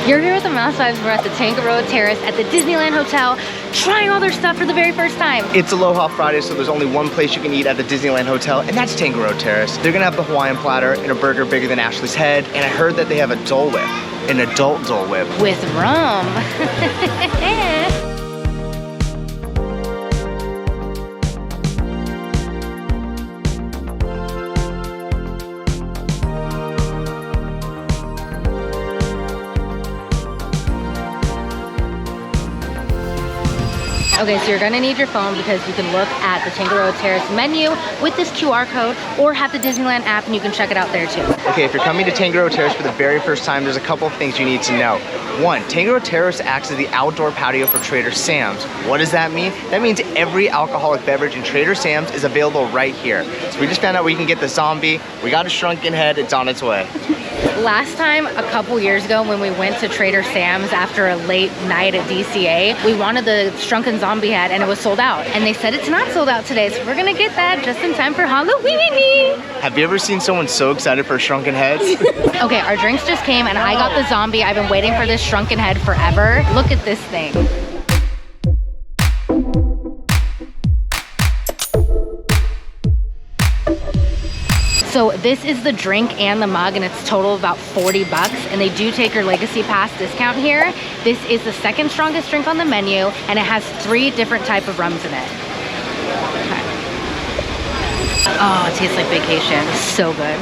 You're here with the Mouse Vibes. We're at the Tangaroa Terrace at the Disneyland Hotel, trying all their stuff for the very first time. It's Aloha Friday, so there's only one place you can eat at the Disneyland Hotel, and that's Tangaroa Terrace. They're gonna have the Hawaiian Platter and a burger bigger than Ashley's head, and I heard that they have a Dole Whip, an adult Dole Whip. With rum. Okay, so you're gonna need your phone because you can look at the Tangaroa Terrace menu with this QR code or have the Disneyland app and you can check it out there too. Okay, if you're coming to Tangaroa Terrace for the very first time, there's a couple of things you need to know. One, Tangaroa Terrace acts as the outdoor patio for Trader Sam's. What does that mean? That means every alcoholic beverage in Trader Sam's is available right here. So we just found out we can get the zombie. We got a shrunken head, it's on its way. Last time, a couple years ago, when we went to Trader Sam's after a late night at DCA, we wanted the shrunken zombie head and it was sold out. And they said it's not sold out today, so we're gonna get that just in time for Halloween. Have you ever seen someone so excited for shrunken heads? Okay, our drinks just came and I got the zombie. I've been waiting for this shrunken head forever. Look at this thing. So this is the drink and the mug and it's total of about 40 bucks and they do take your Legacy Pass discount here. This is the second strongest drink on the menu and it has 3 different type of rums in it. Okay. Oh, it tastes like vacation. So good.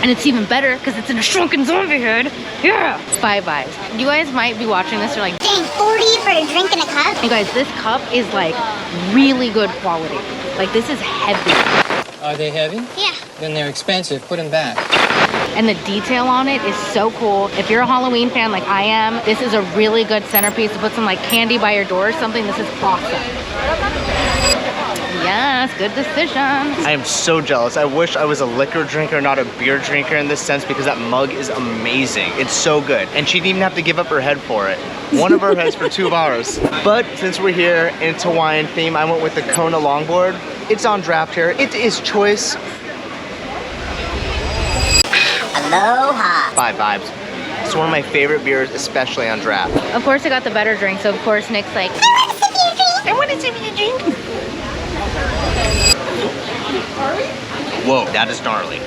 And it's even better because it's in a shrunken zombie head. Yeah! 5 vibes. You guys might be watching this, you're like, dang, 40 for a drink and a cup? You guys, this cup is like really good quality. Like this is heavy. Are they heavy? Yeah. Then they're expensive. Put them back. And the detail on it is so cool. If you're a Halloween fan like I am, this is a really good centerpiece to put some like candy by your door or something. This is awesome. Yes, good decision. I am so jealous. I wish I was a liquor drinker, not a beer drinker in this sense, because that mug is amazing. It's so good. And she didn't even have to give up her head for it. One of her heads for 2 hours. But since we're here in its Hawaiian theme, I went with the Kona longboard. It's on draft here. It is choice. Aloha. 5 vibes. It's one of my favorite beers, especially on draft. Of course I got the better drink, so of course Nick's like, I want to sip your drink. Whoa, that is gnarly.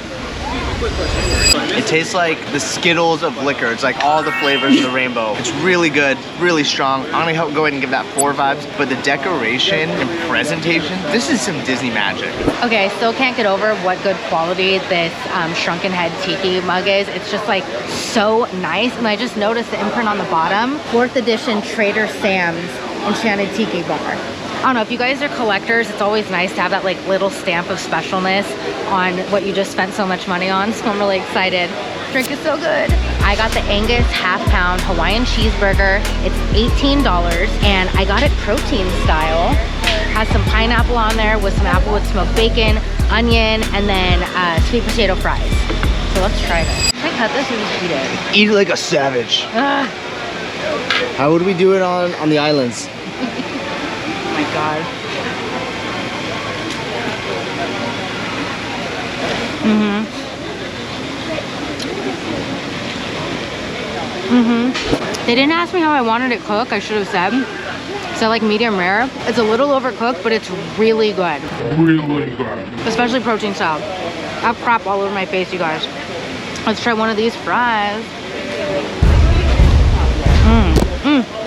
It tastes like the Skittles of liquor. It's like all the flavors of the rainbow. It's really good, really strong. I'm gonna go ahead and give that 4 vibes, but the decoration and presentation, this is some Disney magic. okay, I still can't get over what good quality this Shrunken Head Tiki mug is. It's just like so nice. And I just noticed the imprint on the bottom. 4th edition Trader Sam's Enchanted Tiki Bar. I don't know, if you guys are collectors, it's always nice to have that like little stamp of specialness on what you just spent so much money on. So I'm really excited. Drink is so good. I got the Angus half-pound Hawaiian cheeseburger. It's $18 and I got it protein style. Has some pineapple on there with some applewood smoked bacon, onion, and then sweet potato fries. So let's try this. Can I cut this or just eat it? Eat it like a savage. How would we do it on the islands? Oh my god. They didn't ask me how I wanted it cooked. I should have said. So like medium rare. It's a little overcooked, but it's really good. Really good. Especially protein style. I have crap all over my face, you guys. Let's try one of these fries.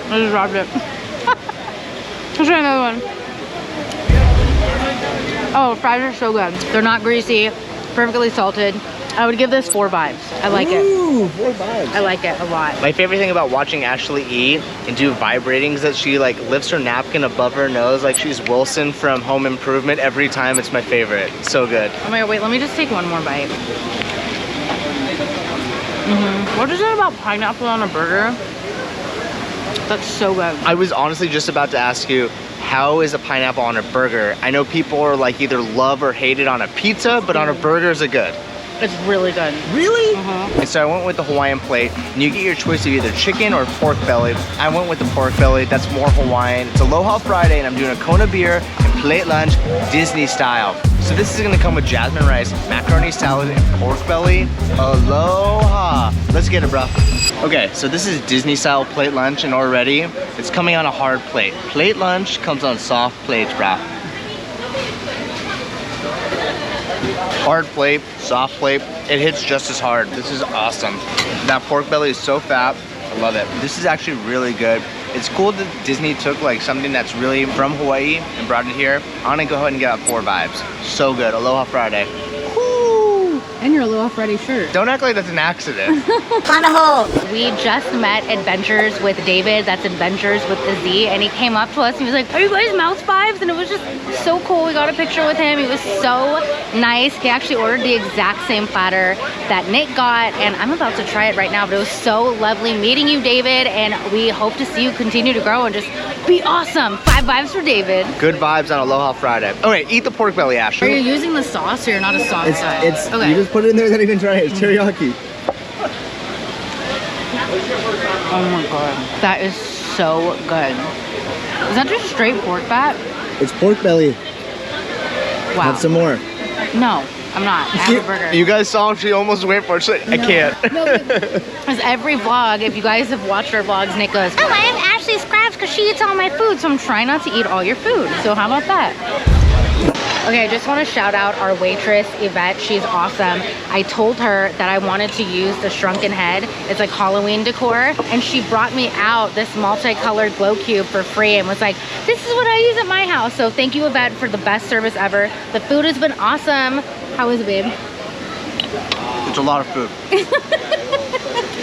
I just dropped it. Let's try another one. Oh, fries are so good. They're not greasy, perfectly salted. I would give this 4 vibes. I like it. Ooh, 4 vibes. I like it a lot. My favorite thing about watching Ashley eat and do vibrating is that she like lifts her napkin above her nose like she's Wilson from Home Improvement every time. It's my favorite. So good. Oh my god, wait, let me just take one more bite. What is it about pineapple on a burger? That's so good. I was honestly just about to ask you, how is a pineapple on a burger? I know people are like either love or hate it on a pizza, but on a burger is it good? It's really good. Really? And so I went with the Hawaiian plate, and you get your choice of either chicken or pork belly. I went with the pork belly. That's more Hawaiian. It's Aloha Friday, and I'm doing a Kona beer and plate lunch, Disney style. So this is gonna come with jasmine rice, macaroni salad, and pork belly. Aloha. Let's get it, bro. Okay, so this is Disney style plate lunch, and already it's coming on a hard plate. Plate lunch comes on soft plates, bro. Hard plate, soft plate, it hits just as hard. This is awesome. That pork belly is so fat, I love it. This is actually really good. It's cool that Disney took like something that's really from Hawaii and brought it here. I'm gonna go ahead and get 4 vibes. So good, Aloha Friday. And your Aloha Friday shirt. Don't act like that's an accident. We just met Adventures with David. That's Adventures with a Z. And he came up to us and he was like, are you guys Mouse Vibes? And it was just so cool. We got a picture with him. He was so nice. He actually ordered the exact same platter that Nick got. And I'm about to try it right now. But it was so lovely meeting you, David. And we hope to see you continue to grow and just be awesome. 5 vibes for David. Good vibes on Aloha Friday. Okay, eat the pork belly, Are Ashley. you using the sauce or you're not a sauce guy? It's okay. you just put it in there without even trying it. It's teriyaki. Oh my god. That is so good. Is that just straight pork fat? It's pork belly. Wow. Have some more. No, I'm not. I have a burger. You guys saw she almost went for it. She's like, I can't. Because every vlog, if you guys have watched our vlogs, Nick goes, oh, I have Ashley scraps because she eats all my food, so I'm trying not to eat all your food. So how about that? Okay, I just want to shout out our waitress, Yvette. She's awesome. I told her that I wanted to use the shrunken head. It's like Halloween decor. And she brought me out this multicolored glow cube for free and was like, this is what I use at my house. So thank you, Yvette, for the best service ever. The food has been awesome. How is it, babe? It's a lot of food.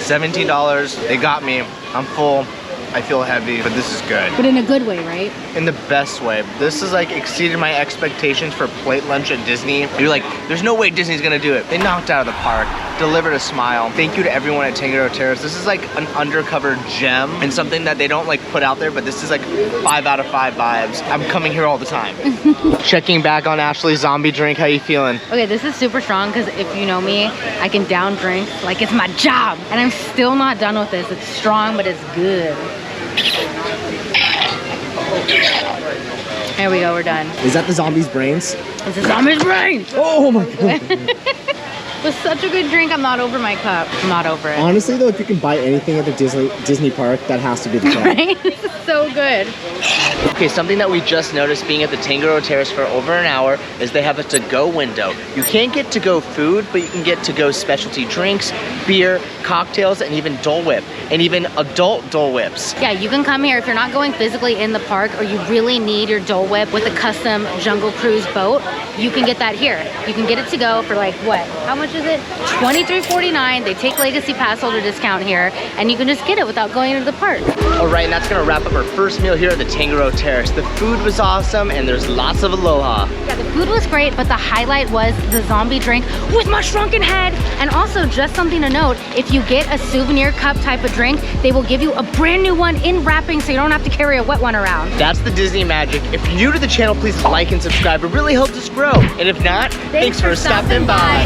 $17. They got me. I'm full. I feel heavy, but this is good. But in a good way, right? In the best way. This is like exceeded my expectations for plate lunch at Disney. You're like, there's no way Disney's gonna do it. They knocked out of the park, delivered a smile. Thank you to everyone at Tangaroa Terrace. This is like an undercover gem and something that they don't like put out there, but this is like 5 out of 5 vibes. I'm coming here all the time. Checking back on Ashley's zombie drink. How you feeling? Okay, this is super strong because if you know me, I can down drinks like it's my job. And I'm still not done with this. It's strong, but it's good. There we go, we're done. Is that the zombie's brains? It's a zombie's brain! Oh my god. It was such a good drink, I'm not over my cup. I'm not over it. Honestly though, if you can buy anything at the Disney park, that has to be the top. Right? This is so good. Okay, something that we just noticed being at the Tangaroa Terrace for over an hour is they have a to-go window. You can't get to-go food, but you can get to-go specialty drinks, beer, cocktails, and even Dole Whip, and even adult Dole Whips. Yeah, you can come here if you're not going physically in the park or you really need your Dole Whip with a custom Jungle Cruise boat, you can get that here. You can get it to go for like, what? How much is it? $23.49. They take Legacy Pass holder discount here, and you can just get it without going into the park. All right, and that's gonna wrap up our first meal here at the Tangaroa Terrace. The food was awesome, and there's lots of aloha. Yeah, the food was great, but the highlight was the zombie drink with my shrunken head. And also, just something to note, if you get a souvenir cup type of drink, they will give you a brand new one in wrapping so you don't have to carry a wet one around. That's the Disney magic. If you're new to the channel, please like and subscribe. It really helps us grow. And if not, thanks for stopping by.